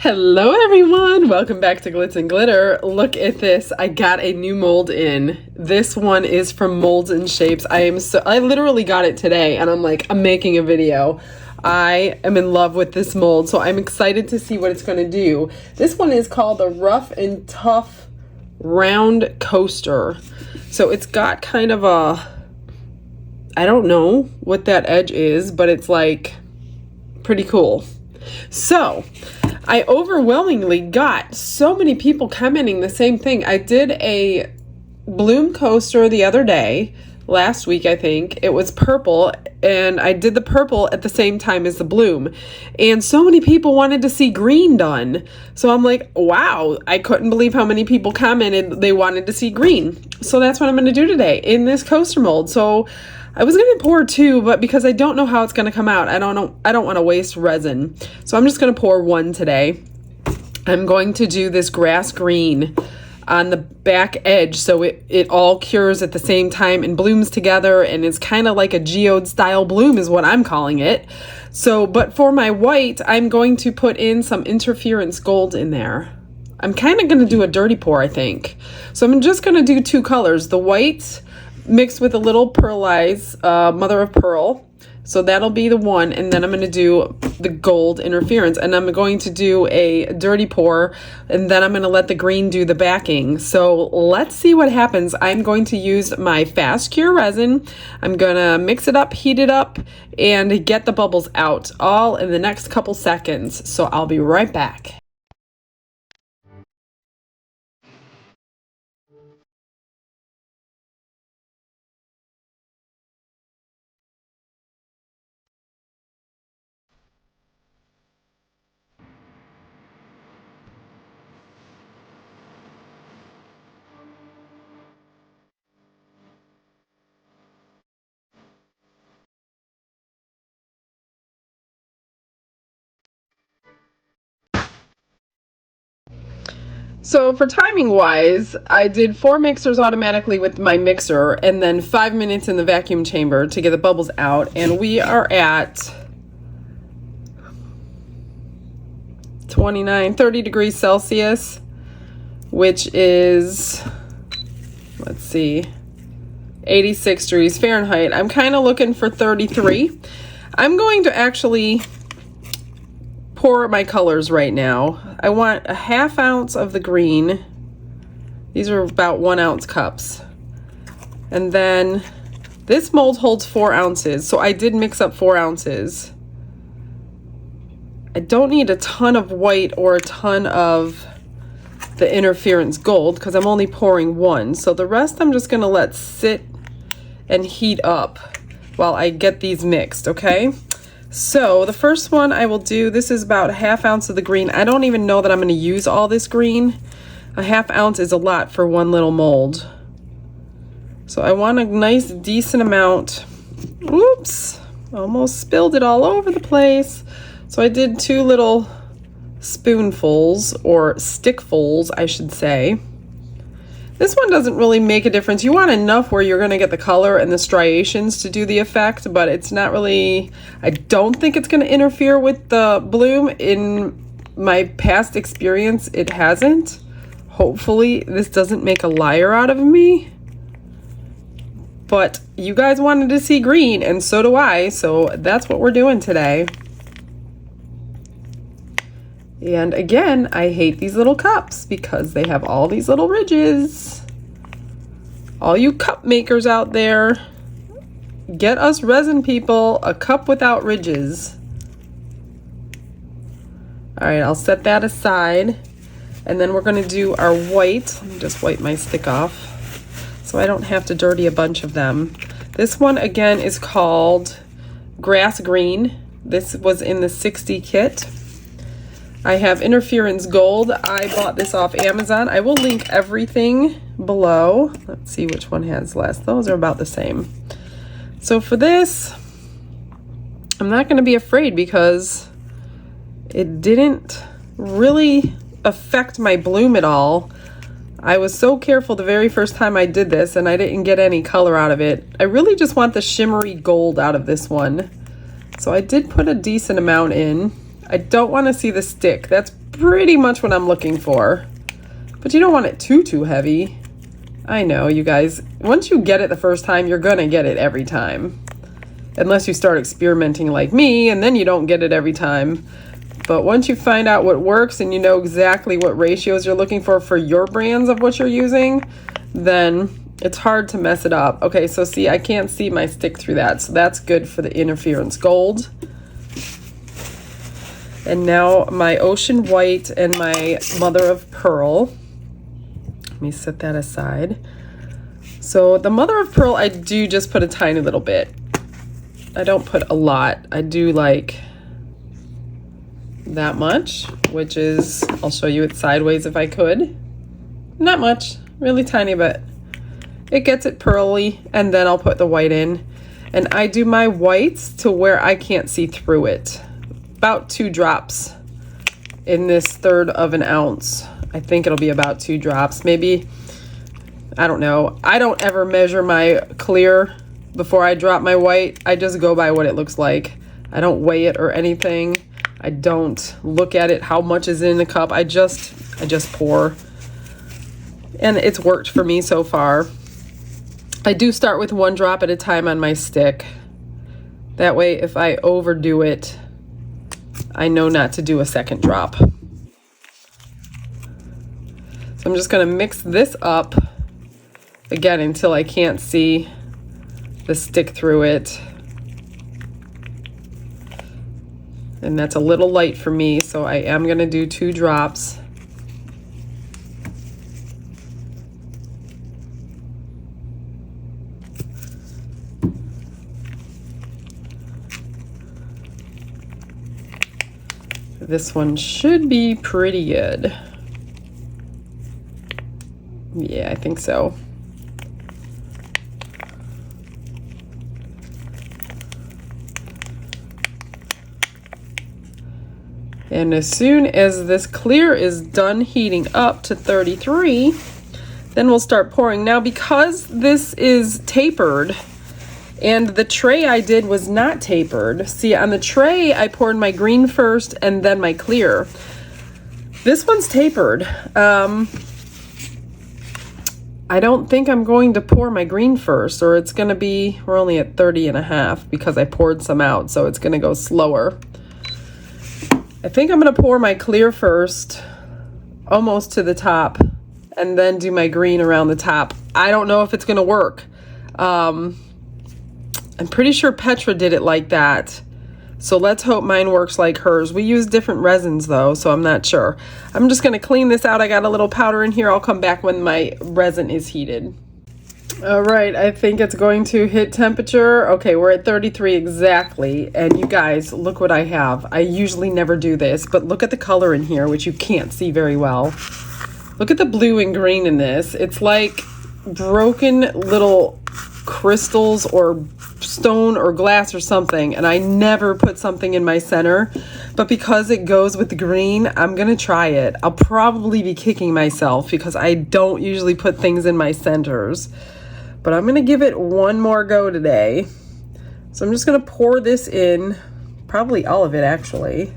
Hello everyone, welcome back to Glitz and Glitter. Look at this, I got a new mold in. This one is from Molds and Shapes. I literally got it today and I'm making a video. I am in love with this mold, so I'm excited to see what it's going to do. This one is called the Rough and Tough Round Coaster. So it's got kind of a, I don't know what that edge is, but it's like pretty cool. So I overwhelmingly got so many people commenting the same thing. I did a bloom coaster the other day, last week I think. It was purple, and I did the purple at the same time as the bloom. And so many people wanted to see green done. So I'm like, wow, I couldn't believe how many people commented they wanted to see green. So that's what I'm going to do today in this coaster mold. So I was going to pour two, but because I don't know how it's going to come out, I don't want to waste resin. So I'm just going to pour one today. I'm going to do this grass green on the back edge so it all cures at the same time and blooms together, and it's kind of like a geode style bloom is what I'm calling it. So, but for my white, I'm going to put in some interference gold in there. I'm kind of going to do a dirty pour, I think. So I'm just going to do two colors, the white mixed with a little pearlize, mother of pearl. So that'll be the one, and then I'm going to do the gold interference, and I'm going to do a dirty pour, and then I'm going to let the green do the backing. So let's see what happens. I'm going to use my fast cure resin. I'm going to mix it up, heat it up, and get the bubbles out all in the next couple seconds. So I'll be right back. So for timing wise, I did 4 mixers automatically with my mixer and then 5 minutes in the vacuum chamber to get the bubbles out. And we are at 30 degrees Celsius, which is, let's see, 86 degrees Fahrenheit. I'm kind of looking for 33. I'm going to actually pour my colors right now. I want a ½ ounce of the green. These are about 1 ounce cups. And then this mold holds 4 ounces. So I did mix up 4 ounces. I don't need a ton of white or a ton of the interference gold because I'm only pouring one. So the rest I'm just gonna let sit and heat up while I get these mixed, okay? So the first one I will do, this is about a ½ ounce of the green. I don't even know that I'm going to use all this green. A ½ ounce is a lot for one little mold. So I want a nice decent amount. Oops, almost spilled it all over the place. So I did 2 little spoonfuls, or stickfuls I should say. This one doesn't really make a difference. You want enough where you're going to get the color and the striations to do the effect, but it's not really, I don't think it's going to interfere with the bloom. In my past experience, it hasn't. Hopefully this doesn't make a liar out of me. But you guys wanted to see green, and so do I, so that's what we're doing today. And again, I hate these little cups because they have all these little ridges. All you cup makers out there, get us resin people a cup without ridges. All right, I'll set that aside. And then we're gonna do our white. Let me just wipe my stick off so I don't have to dirty a bunch of them. This one again is called Grass Green. This was in the 60 kit. I have interference gold. I bought this off Amazon. I will link everything below. Let's see which one has less. Those are about the same. So for this, I'm not going to be afraid because it didn't really affect my bloom at all. I was so careful the very first time I did this and I didn't get any color out of it. I really just want the shimmery gold out of this one. So I did put a decent amount in. I don't want to see the stick. That's pretty much what I'm looking for. But you don't want it too heavy. I know, you guys. Once you get it the first time, you're gonna get it every time. Unless you start experimenting like me, and then you don't get it every time. But once you find out what works and you know exactly what ratios you're looking for your brands of what you're using, then it's hard to mess it up. Okay, so see, I can't see my stick through that, so that's good for the interference gold. And now my ocean white and my mother of pearl. Let me set that aside. So the mother of pearl, I do just put a tiny little bit. I don't put a lot. I do like that much, which is, I'll show you it sideways if I could. Not much, really tiny bit. It gets it pearly, and then I'll put the white in. And I do my whites to where I can't see through it. About 2 drops in this 1/3 of an ounce. I think it'll be about 2 drops, maybe. I don't know. I don't ever measure my clear before I drop my white. I just go by what it looks like. I don't weigh it or anything. I don't look at it, how much is in the cup. I just pour. And it's worked for me so far. I do start with 1 drop at a time on my stick. That way, if I overdo it, I know not to do a 2nd drop. So I'm just gonna mix this up again until I can't see the stick through it. And that's a little light for me, so I am gonna do 2 drops. This one should be pretty good. Yeah, I think so. And as soon as this clear is done heating up to 33, then we'll start pouring. Now, because this is tapered, and the tray I did was not tapered. See, on the tray, I poured my green first and then my clear. This one's tapered. I don't think I'm going to pour my green first, or it's gonna be, we're only at 30.5 because I poured some out, so it's gonna go slower. I think I'm gonna pour my clear first, almost to the top, and then do my green around the top. I don't know if it's gonna work. I'm pretty sure Petra did it like that. So let's hope mine works like hers. We use different resins though, so I'm not sure. I'm just gonna clean this out. I got a little powder in here. I'll come back when my resin is heated. All right, I think it's going to hit temperature. Okay, we're at 33 exactly. And you guys, look what I have. I usually never do this, but look at the color in here, which you can't see very well. Look at the blue and green in this. It's like broken little crystals or stone or glass or something, and I never put something in my center, but because it goes with the green, I'm gonna try it. I'll probably be kicking myself because I don't usually put things in my centers, but I'm gonna give it one more go today. So I'm just gonna pour this in, probably all of it actually.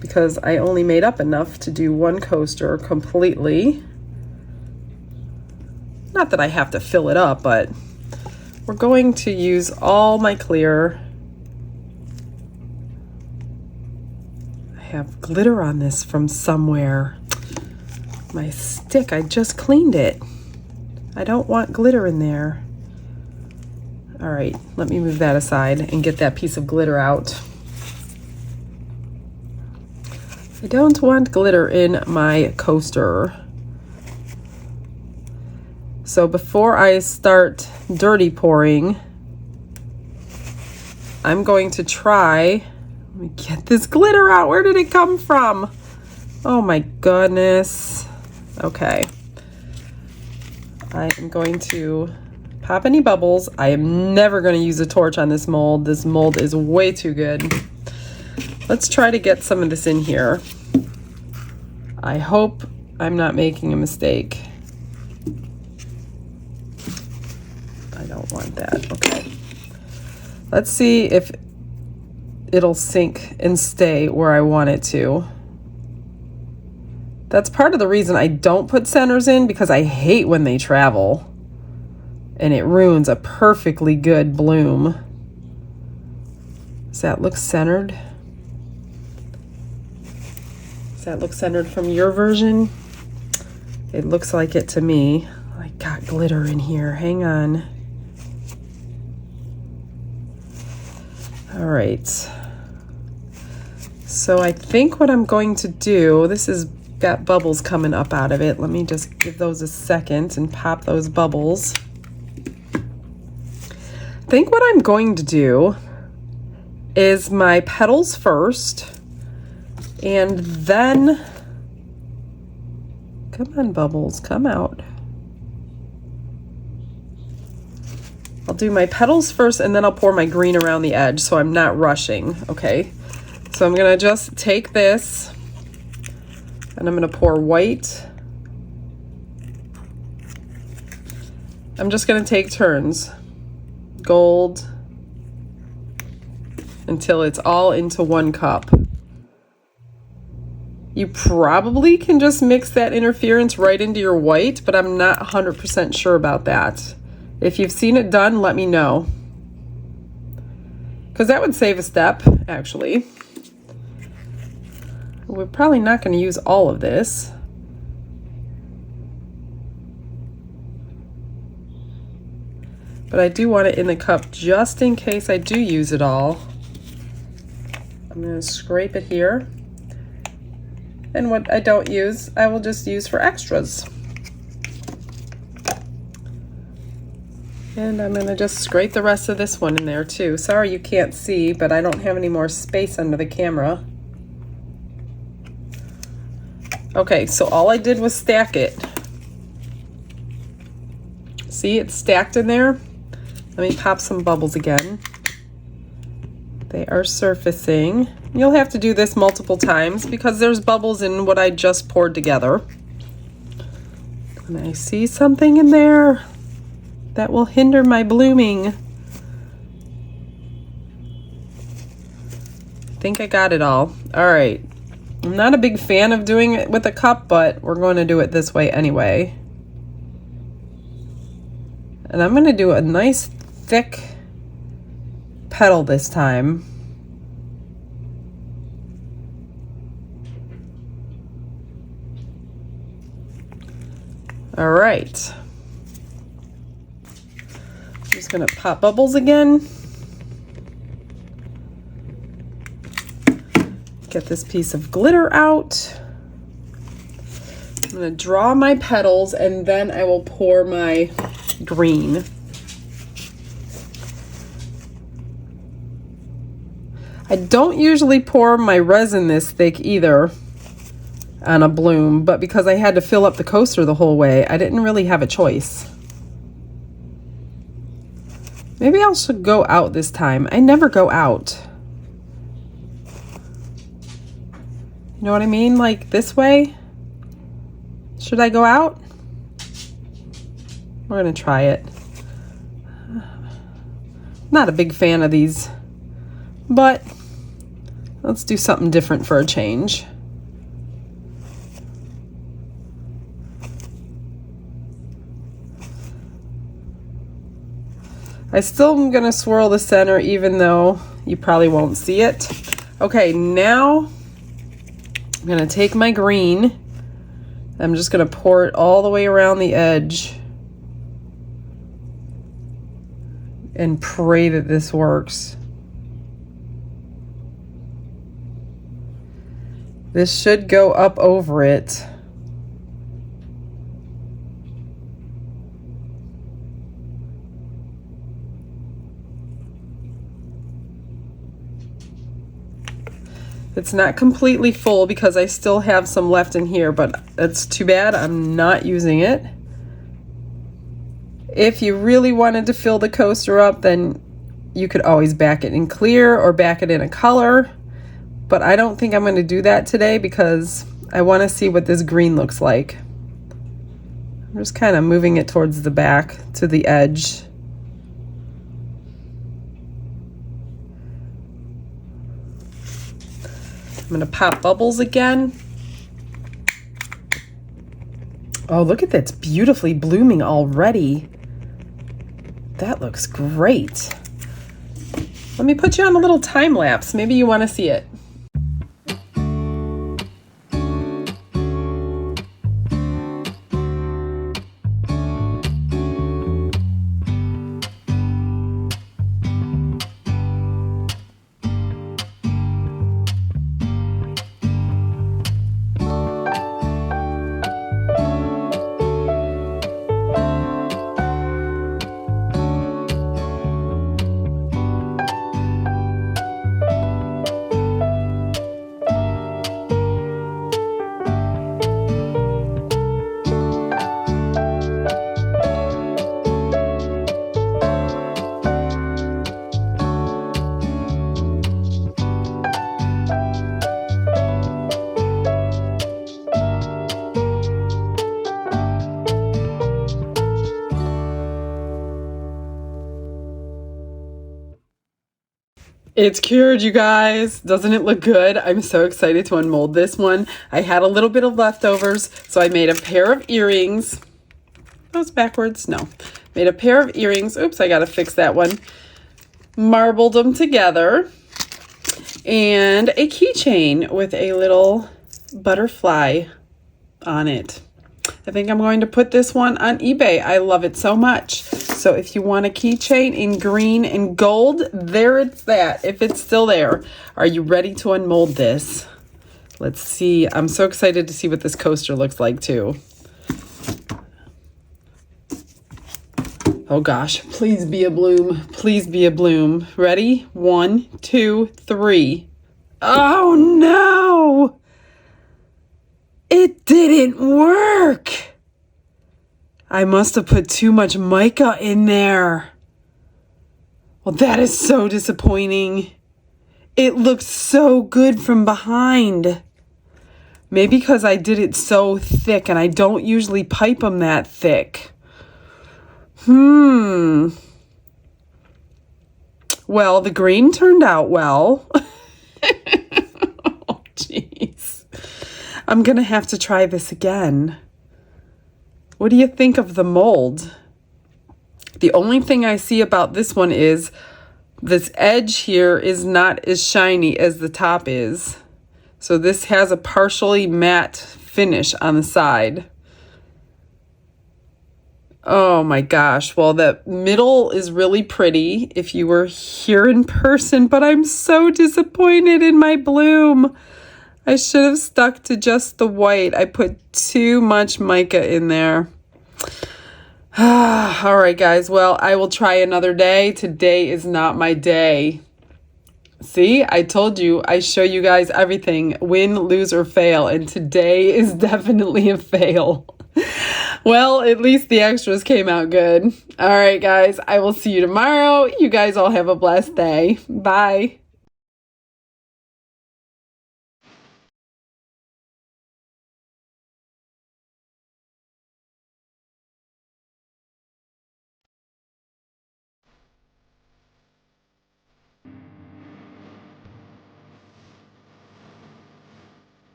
Because I only made up enough to do 1 coaster completely. Not that I have to fill it up, but we're going to use all my clear. I have glitter on this from somewhere. My stick, I just cleaned it. I don't want glitter in there. All right, let me move that aside and get that piece of glitter out. I don't want glitter in my coaster. So before I start dirty pouring, I'm going to try, let me get this glitter out. Where did it come from? Oh my goodness. Okay. I am going to pop any bubbles. I am never going to use a torch on this mold. This mold is way too good. Let's try to get some of this in here. I hope I'm not making a mistake. I don't want that. Okay. Let's see if it'll sink and stay where I want it to. That's part of the reason I don't put centers in, because I hate when they travel and it ruins a perfectly good bloom. Does that look centered? Does that look centered from your version? It looks like it to me. I got glitter in here. Hang on. All right. So I think what I'm going to do, this is got bubbles coming up out of it. Let me just give those a second and pop those bubbles. I think what I'm going to do is my petals first, and then, come on bubbles, come out. I'll do my petals first, and then I'll pour my green around the edge, so I'm not rushing, okay? So I'm gonna just take this, and I'm gonna pour white. I'm just gonna take turns. Gold, until it's all into one cup. You probably can just mix that interference right into your white, but I'm not 100% sure about that. If you've seen it done, let me know. Because that would save a step, actually. We're probably not going to use all of this. But I do want it in the cup just in case I do use it all. I'm going to scrape it here. And what I don't use, I will just use for extras. And I'm going to just scrape the rest of this one in there too. Sorry you can't see, but I don't have any more space under the camera. Okay, so all I did was stack it. See, it's stacked in there. Let me pop some bubbles again. They are surfacing. You'll have to do this multiple times because there's bubbles in what I just poured together. And I see something in there that will hinder my blooming. I think I got it all. All right. I'm not a big fan of doing it with a cup, but we're going to do it this way anyway. And I'm going to do a nice thick petal this time. All right. I'm just going to pop bubbles again. Get this piece of glitter out. I'm going to draw my petals and then I will pour my green. I don't usually pour my resin this thick either on a bloom, but because I had to fill up the coaster the whole way, I didn't really have a choice. Maybe I should go out this time. I never go out. You know what I mean? Like this way? Should I go out? We're gonna try it. Not a big fan of these, but let's do something different for a change. I still am gonna swirl the center even though you probably won't see it. Okay, now I'm gonna take my green. I'm just gonna pour it all the way around the edge and pray that this works. This should go up over it. It's not completely full because I still have some left in here, but it's too bad I'm not using it. If you really wanted to fill the coaster up, then you could always back it in clear or back it in a color, but I don't think I'm going to do that today because I want to see what this green looks like. I'm just kind of moving it towards the back to the edge. I'm gonna pop bubbles again. Oh, look at that, it's beautifully blooming already. That looks great. Let me put you on a little time lapse. Maybe you want to see it. It's cured, you guys. Doesn't it look good? I'm so excited to unmold this one. I had a little bit of leftovers, so I made a pair of earrings. That was backwards? No. Made a pair of earrings. Oops, I gotta fix that one. Marbled them together. And a keychain with a little butterfly on it. I think I'm going to put this one on eBay. I love it so much. So if you want a keychain in green and gold, there it's at, if it's still there. Are you ready to unmold this? Let's see. I'm so excited to see what this coaster looks like too. Oh gosh, please be a bloom. Please be a bloom. Ready? 1, 2, 3. Oh no! It didn't work! I must have put too much mica in there. Well, that is so disappointing. It looks so good from behind. Maybe because I did it so thick, and I don't usually pipe them that thick. Well, the green turned out well. Oh, jeez. I'm going to have to try this again. What do you think of the mold? The only thing I see about this one is this edge here is not as shiny as the top is. So this has a partially matte finish on the side. Oh my gosh. Well, the middle is really pretty if you were here in person, but I'm so disappointed in my bloom. I should have stuck to just the white. I put too much mica in there. All right, guys. Well, I will try another day. Today is not my day. See, I told you, I show you guys everything, win, lose, or fail, and today is definitely a fail. Well, at least the extras came out good. All right, guys, I will see you tomorrow. You guys all have a blessed day. Bye.